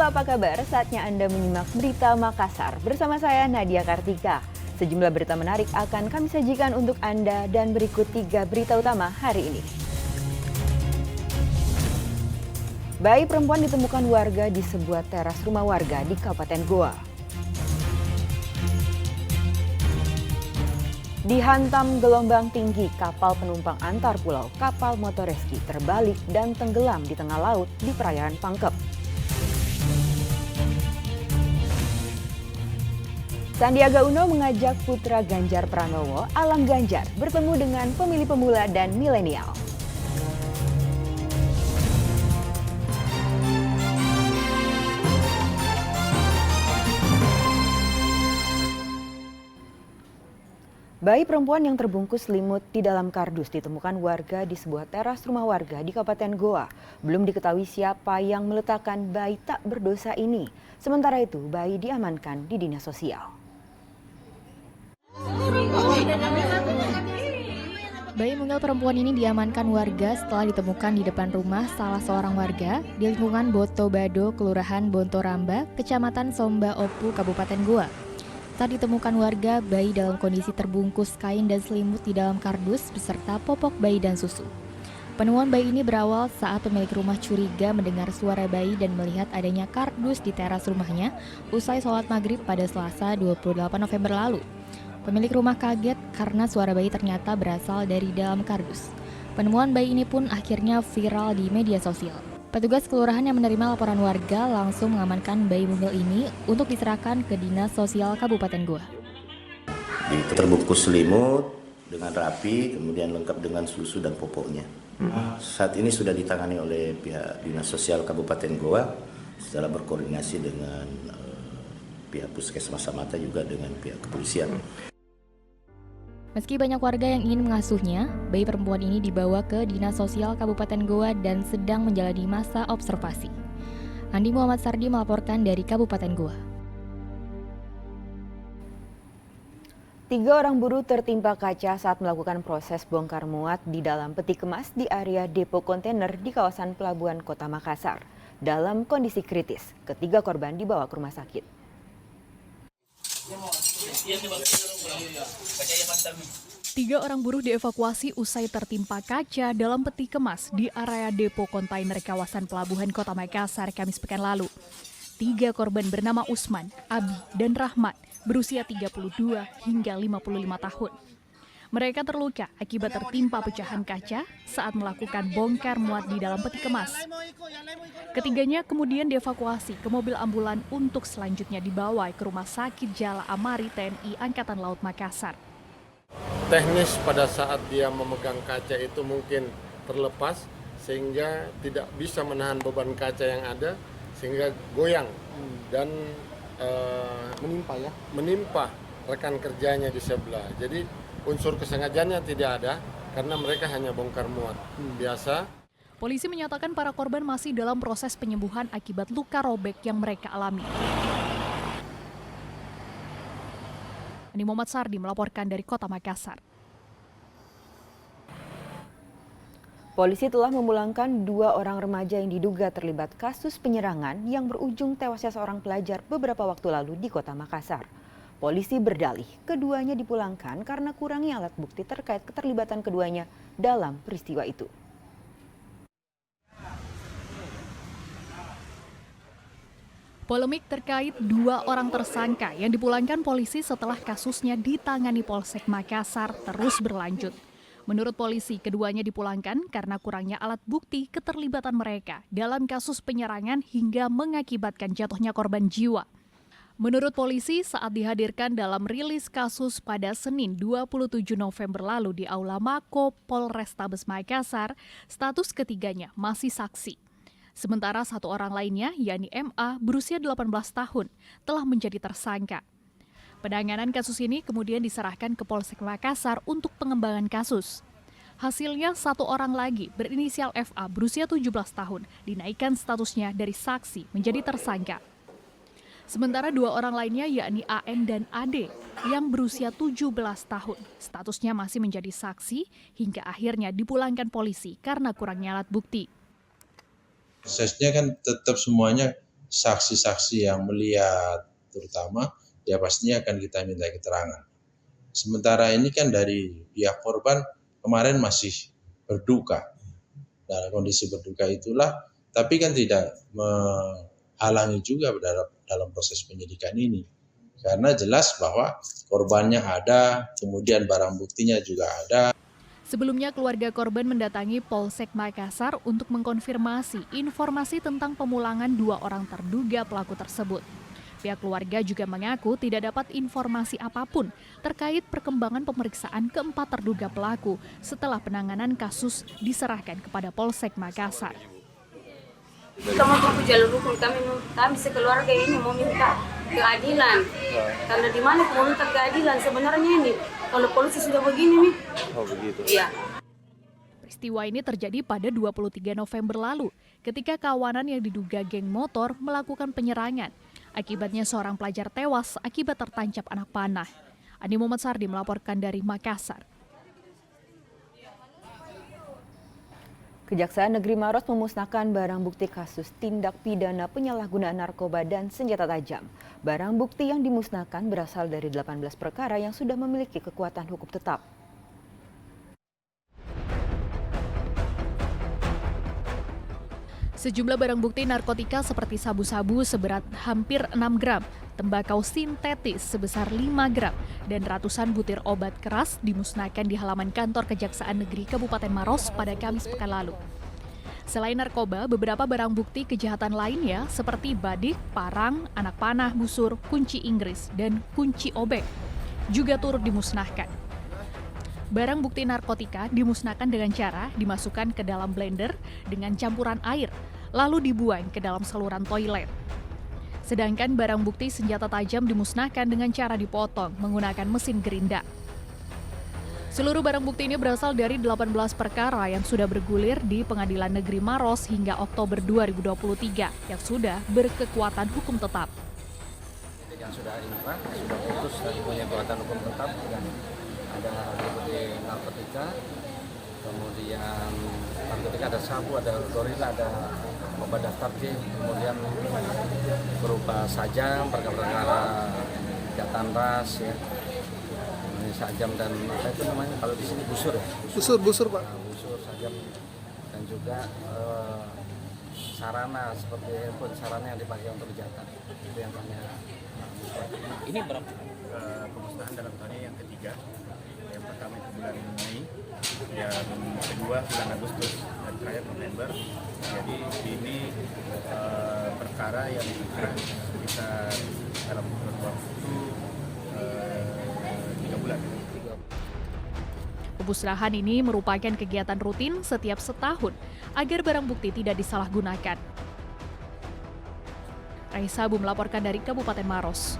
Halo, apa kabar? Saatnya Anda menyimak Berita Makassar. Bersama saya Nadia Kartika. Sejumlah berita menarik akan kami sajikan untuk Anda dan berikut 3 berita utama hari ini. Bayi perempuan ditemukan warga di sebuah teras rumah warga di Kabupaten Goa. Dihantam gelombang tinggi, kapal penumpang antar pulau kapal Motoreski terbalik dan tenggelam di tengah laut di perairan Pangkep. Sandiaga Uno mengajak putra Ganjar Pranowo, Alam Ganjar, bertemu dengan pemilih pemula dan milenial. Bayi perempuan yang terbungkus selimut di dalam kardus ditemukan warga di sebuah teras rumah warga di Kabupaten Goa. Belum diketahui siapa yang meletakkan bayi tak berdosa ini. Sementara itu, bayi diamankan di dinas sosial. Bayi mungil perempuan ini diamankan warga setelah ditemukan di depan rumah salah seorang warga di lingkungan Boto Bado, Kelurahan Bontoramba, Kecamatan Somba Opu, Kabupaten Goa. Saat ditemukan warga, bayi dalam kondisi terbungkus kain dan selimut di dalam kardus beserta popok bayi dan susu. Penemuan bayi ini berawal saat pemilik rumah curiga mendengar suara bayi dan melihat adanya kardus di teras rumahnya usai sholat maghrib pada Selasa 28 November lalu. Pemilik rumah kaget karena suara bayi ternyata berasal dari dalam kardus. Penemuan bayi ini pun akhirnya viral di media sosial. Petugas kelurahan yang menerima laporan warga langsung mengamankan bayi mungil ini untuk diserahkan ke Dinas Sosial Kabupaten Goa. Terbungkus selimut dengan rapi, kemudian lengkap dengan susu dan popoknya. Saat ini sudah ditangani oleh pihak Dinas Sosial Kabupaten Goa setelah berkoordinasi dengan pihak Puskesmas Samata juga dengan pihak kepolisian. Meski banyak warga yang ingin mengasuhnya, bayi perempuan ini dibawa ke Dinas Sosial Kabupaten Goa dan sedang menjalani masa observasi. Andi Muhammad Sardi melaporkan dari Kabupaten Goa. 3 orang buruh tertimpa kaca saat melakukan proses bongkar muat di dalam peti kemas di area depo kontainer di kawasan Pelabuhan Kota Makassar. Dalam kondisi kritis, ketiga korban dibawa ke rumah sakit. 3 orang buruh dievakuasi usai tertimpa kaca dalam peti kemas di area depo kontainer kawasan Pelabuhan Kota Makassar Kamis pekan lalu. 3 korban bernama Usman, Abi, dan Rahmat berusia 32 hingga 55 tahun. Mereka terluka akibat tertimpa pecahan kaca saat melakukan bongkar muat di dalam peti kemas. Ketiganya kemudian dievakuasi ke mobil ambulan untuk selanjutnya dibawa ke Rumah Sakit Jala Amari TNI Angkatan Laut Makassar. Teknis pada saat dia memegang kaca itu mungkin terlepas sehingga tidak bisa menahan beban kaca yang ada sehingga goyang dan menimpa rekan kerjanya di sebelah. Jadi unsur kesengajaannya tidak ada karena mereka hanya bongkar muat biasa. Polisi menyatakan para korban masih dalam proses penyembuhan akibat luka robek yang mereka alami. Andi Muhammad Sardi melaporkan dari Kota Makassar. Polisi telah memulangkan 2 orang remaja yang diduga terlibat kasus penyerangan yang berujung tewasnya seorang pelajar beberapa waktu lalu di Kota Makassar. Polisi berdalih keduanya dipulangkan karena kurangnya alat bukti terkait keterlibatan keduanya dalam peristiwa itu. Polemik terkait 2 orang tersangka yang dipulangkan polisi setelah kasusnya ditangani Polsek Makassar terus berlanjut. Menurut polisi, keduanya dipulangkan karena kurangnya alat bukti keterlibatan mereka dalam kasus penyerangan hingga mengakibatkan jatuhnya korban jiwa. Menurut polisi, saat dihadirkan dalam rilis kasus pada Senin 27 November lalu di Aula Mako Polrestabes Makassar, status ketiganya masih saksi. Sementara 1 orang lainnya, yakni MA, berusia 18 tahun, telah menjadi tersangka. Penanganan kasus ini kemudian diserahkan ke Polsek Makassar untuk pengembangan kasus. Hasilnya 1 orang lagi berinisial FA berusia 17 tahun dinaikkan statusnya dari saksi menjadi tersangka. Sementara 2 orang lainnya yakni AN dan AD yang berusia 17 tahun. Statusnya masih menjadi saksi hingga akhirnya dipulangkan polisi karena kurangnya alat bukti. Prosesnya kan tetap semuanya saksi-saksi yang melihat terutama, ya pastinya akan kita minta keterangan. Sementara ini kan dari pihak korban kemarin masih berduka. Dalam kondisi berduka itulah, tapi kan tidak menghalangi juga dalam proses penyidikan ini. Karena jelas bahwa korbannya ada, kemudian barang buktinya juga ada. Sebelumnya keluarga korban mendatangi Polsek Makassar untuk mengkonfirmasi informasi tentang pemulangan 2 orang terduga pelaku tersebut. Pihak keluarga juga mengaku tidak dapat informasi apapun terkait perkembangan pemeriksaan keempat terduga pelaku setelah penanganan kasus diserahkan kepada Polsek Makassar. Kita mau tempuh jalur hukum, kami sekeluarga ini mau minta keadilan. Karena di mana mau minta keadilan sebenarnya ini? Kalau polisi sudah begini nih. Oh begitu. Iya. Peristiwa ini terjadi pada 23 November lalu ketika kawanan yang diduga geng motor melakukan penyerangan. Akibatnya seorang pelajar tewas akibat tertancap anak panah. Andi Muhammad Sardi melaporkan dari Makassar. Kejaksaan Negeri Maros memusnahkan barang bukti kasus tindak pidana penyalahgunaan narkoba dan senjata tajam. Barang bukti yang dimusnahkan berasal dari 18 perkara yang sudah memiliki kekuatan hukum tetap. Sejumlah barang bukti narkotika seperti sabu-sabu seberat hampir 6 gram, tembakau sintetis sebesar 5 gram, dan ratusan butir obat keras dimusnahkan di halaman kantor Kejaksaan Negeri Kabupaten Maros pada Kamis pekan lalu. Selain narkoba, beberapa barang bukti kejahatan lainnya seperti badik, parang, anak panah, busur, kunci Inggris, dan kunci obeng juga turut dimusnahkan. Barang bukti narkotika dimusnahkan dengan cara dimasukkan ke dalam blender dengan campuran air, lalu dibuang ke dalam saluran toilet. Sedangkan barang bukti senjata tajam dimusnahkan dengan cara dipotong menggunakan mesin gerinda. Seluruh barang bukti ini berasal dari 18 perkara yang sudah bergulir di Pengadilan Negeri Maros hingga Oktober 2023 yang sudah berkekuatan hukum tetap. Yang sudah inkrah, sudah putus dan punya kekuatan hukum tetap, dan ada bukti narkotika, kemudian narkotika ada sabu, ada gorila, ada obat daftar J, kemudian berupa sajam, perkara jatan ras, ya, sajam dan apa itu namanya kalau di sini busur ya. Busur Pak. Busur, sajam dan juga sarana seperti pun sarana yang dipakai untuk kejahatan itu yang kami. Ini berapa? Pemusnahan dalam tahun yang ketiga. Yang pertama itu bulan Mei, yang kedua bulan Agustus, dan terakhir November. Jadi ini perkara yang bisa dalam waktu 3 bulan. Pemusnahan ini merupakan kegiatan rutin setiap setahun agar barang bukti tidak disalahgunakan. Raisa Bu melaporkan dari Kabupaten Maros.